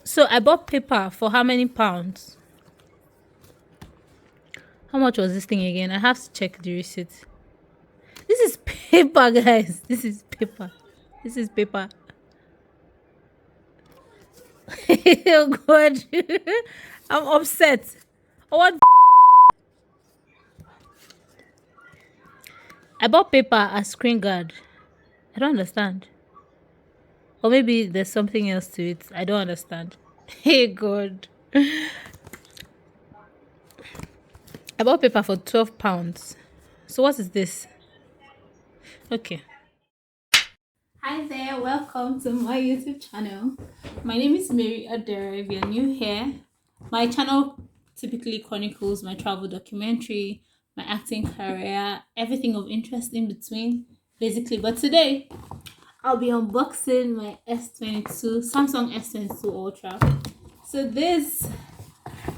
So I bought paper for how many pounds? How much was this thing again? I have to check the receipt. This is paper, guys. This is paper. This is paper. Oh God, I'm upset. Oh, what? I bought paper as screen guard. I don't understand. Or maybe there's something else to it. I don't understand. Hey God. I bought paper for £12. So what is this? Okay. Hi there, welcome to my YouTube channel. My name is Mary Adair. If you're new here, my channel typically chronicles my travel documentary, my acting career, everything of interest in between, basically. But today, I'll be unboxing my S22 Samsung S22 Ultra. So this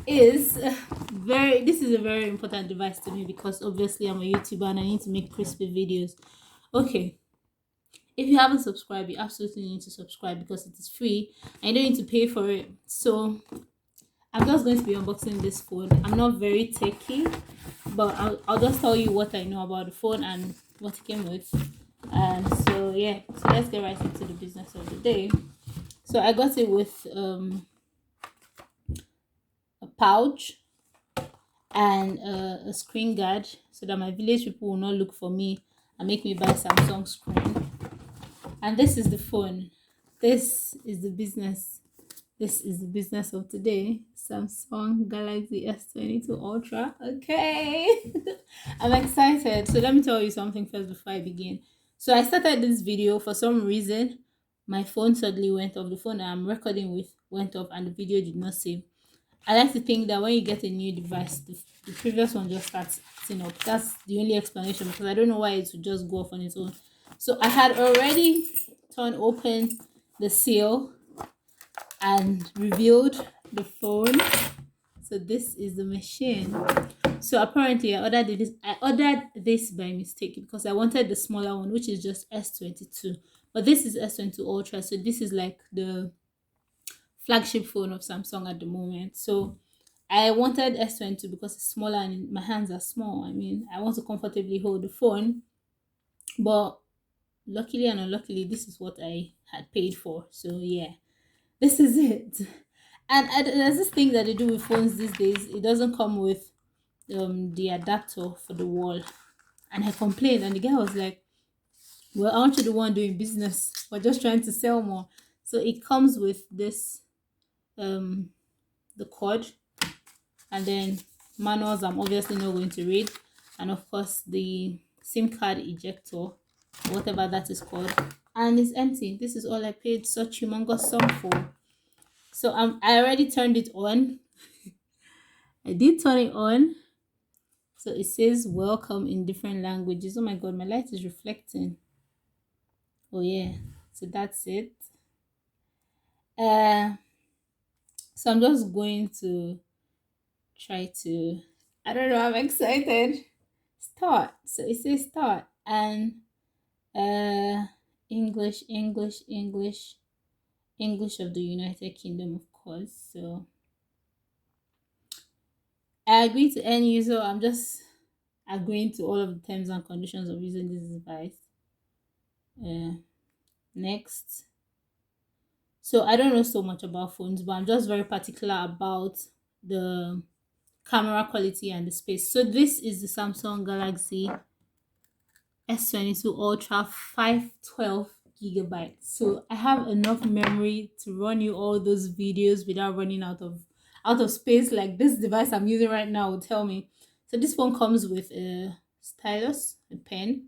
is a very important device to me because obviously I'm a YouTuber and I need to make crispy videos. Okay, if you haven't subscribed, you absolutely need to subscribe because it is free and you don't need to pay for it. So I'm just going to be unboxing this phone. I'm not very techy, but I'll just tell you what I know about the phone and what it came with. And so yeah, so let's get right into the business of the day. So I got it with a pouch and a screen guard so that my village people will not look for me and make me buy Samsung screen. And this is the phone. This is the business. This is the business of today. Samsung Galaxy S22 Ultra. Okay. I'm excited. So let me tell you something first before I begin. So I started this video for some reason. My phone suddenly went off. The phone I'm recording with went off and the video did not save. I like to think that when you get a new device, the previous one just starts acting up. That's the only explanation because I don't know why it would just go off on its own. So I had already torn open the seal and revealed the phone. So this is the machine. So apparently I ordered this by mistake because I wanted the smaller one, which is just S22. But this is S22 Ultra. So this is like the flagship phone of Samsung at the moment. So I wanted S22 because it's smaller and my hands are small. I mean, I want to comfortably hold the phone, but luckily and unluckily, this is what I had paid for. So yeah, this is it. And there's this thing that they do with phones these days. It doesn't come with the adapter for the wall. And I complained, and the guy was like, "Well, aren't you the one doing business? We're just trying to sell more." So it comes with this um the cord and then manuals I'm obviously not going to read, and of course the SIM card ejector, whatever that is called, and it's empty. This is all I paid such humongous sum for. So I already turned it on. I did turn it on. So it says welcome in different languages. Oh my god, my light is reflecting. Oh yeah. So that's it. Uh so I'm just going to try to, I don't know, I'm excited. Start. So it says start and uh English, English, English, English of the United Kingdom, of course. So I agree to end user. I'm just agreeing to all of the terms and conditions of using this device. Uh, next. So I don't know so much about phones, but I'm just very particular about the camera quality and the space. So this is the Samsung Galaxy S22 Ultra 512 gigabytes. So I have enough memory to run you all those videos without running out of space like this device I'm using right now will tell me. So this phone comes with a stylus, a pen.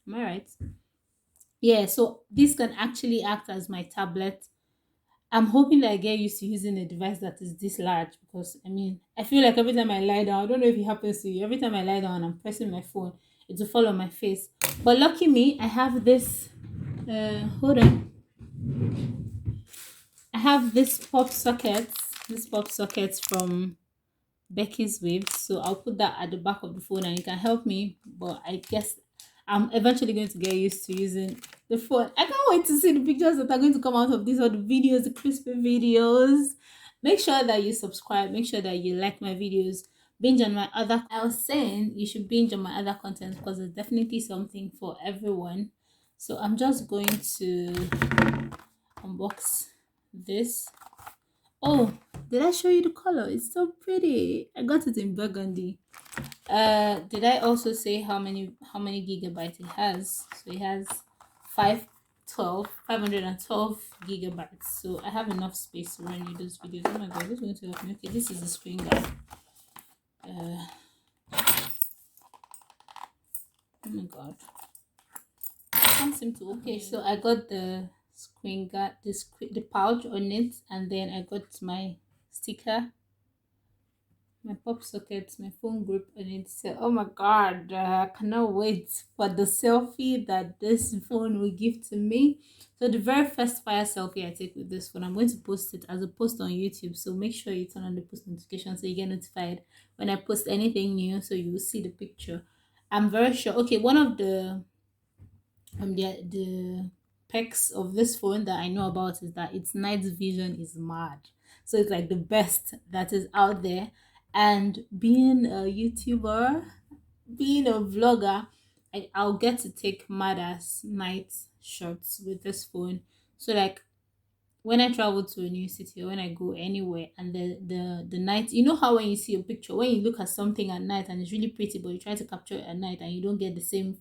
Am I right? Yeah, so this can actually act as my tablet. I'm hoping that I get used to using a device that is this large because I mean I feel like every time I lie down, I don't know if it happens to you, every time I lie down and I'm pressing my phone, it will fall on my face. But lucky me, I have this hold on. I have this pop sockets from Becky's Waves. So I'll put that at the back of the phone and it can help me. But I guess I'm eventually going to get used to using the phone. I can't wait to see the pictures that are going to come out of these, or the videos, the crispy videos. Make sure that you subscribe. Make sure that you like my videos. Binge on my other. I was saying you should binge on my other content because there's definitely something for everyone. So I'm just going to unbox this. Oh, did I show you the color? It's so pretty. I got it in burgundy. Did I also say how many gigabytes it has? So it has 512 gigabytes. So I have enough space to run you those videos. Oh my god, this is going to help me. Okay, this is the screen guard. Oh my god, I can't seem to. Okay, so I got the screen guard, the pouch on it, and then I got my sticker, my pop sockets, my phone grip on it. So, oh my god, I cannot wait for the selfie that this phone will give to me. So, the very first fire selfie I take with this phone, I'm going to post it as a post on YouTube. So, make sure you turn on the post notification so you get notified when I post anything new. So, you will see the picture. I'm very sure. Okay, one of the perks of this phone that I know about is that its night vision is mad. So it's like the best that is out there. And being a YouTuber, being a vlogger, I'll get to take mad ass night shots with this phone. So like when I travel to a new city or when I go anywhere and the night, you know how when you see a picture, when you look at something at night and it's really pretty, but you try to capture it at night and you don't get the same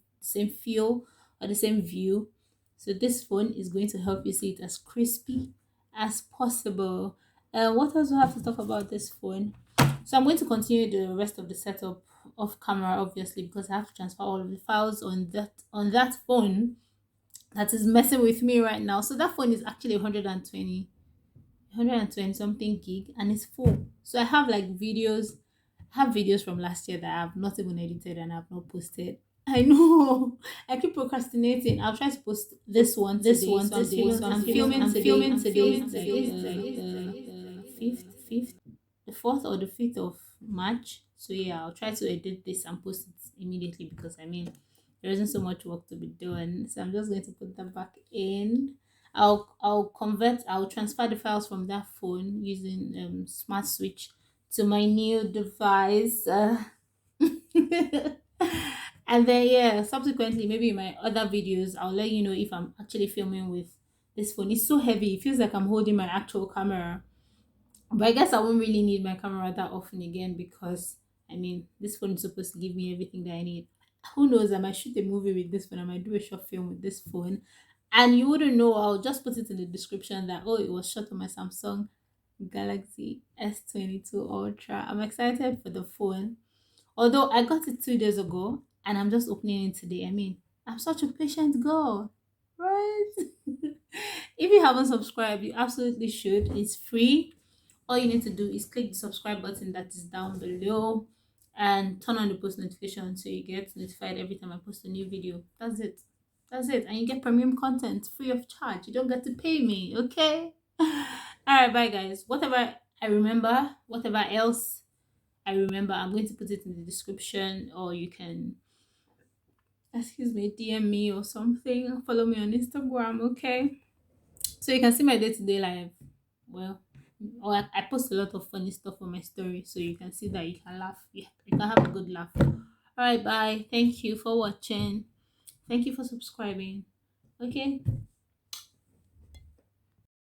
feel or the same view. So this phone is going to help you see it as crispy as possible. What else do I have to talk about this phone? So I'm going to continue the rest of the setup off camera, obviously, because I have to transfer all of the files on that phone that is messing with me right now. So that phone is actually 120 something gig and it's full. So I have like videos from last year that I have not even edited and I've not posted. I know. I keep procrastinating. I'll try to post this one today. So I'm filming today. The fifth, the 4th or the 5th of March. So yeah, I'll try to edit this and post it immediately because I mean there isn't so much work to be done. So I'm just going to put that back in. I'll transfer the files from that phone using smart switch to my new device. And then yeah, subsequently maybe in my other videos I'll let you know if I'm actually filming with this phone. It's so heavy, it feels like I'm holding my actual camera. But I guess I won't really need my camera that often again because I mean this phone is supposed to give me everything that I need. Who knows? I might shoot a movie with this phone. I might do a short film with this phone, and you wouldn't know. I'll just put it in the description that oh, it was shot on my Samsung Galaxy S22 Ultra. I'm excited for the phone. Although I got it 2 days ago and I'm just opening it today. I mean, I'm such a patient girl, right? If you haven't subscribed, you absolutely should. It's free. All you need to do is click the subscribe button that is down below and turn on the post notification so you get notified every time I post a new video. That's it. That's it. And you get premium content free of charge. You don't get to pay me, okay? All right, bye guys. Whatever I remember, whatever else I remember, I'm going to put it in the description or you can, excuse me, DM me or something. Follow me on Instagram, okay? So you can see my day-to-day life. Well, or I post a lot of funny stuff on my story so you can see that you can laugh. Yeah, you can have a good laugh. All right, bye. Thank you for watching. Thank you for subscribing. Okay.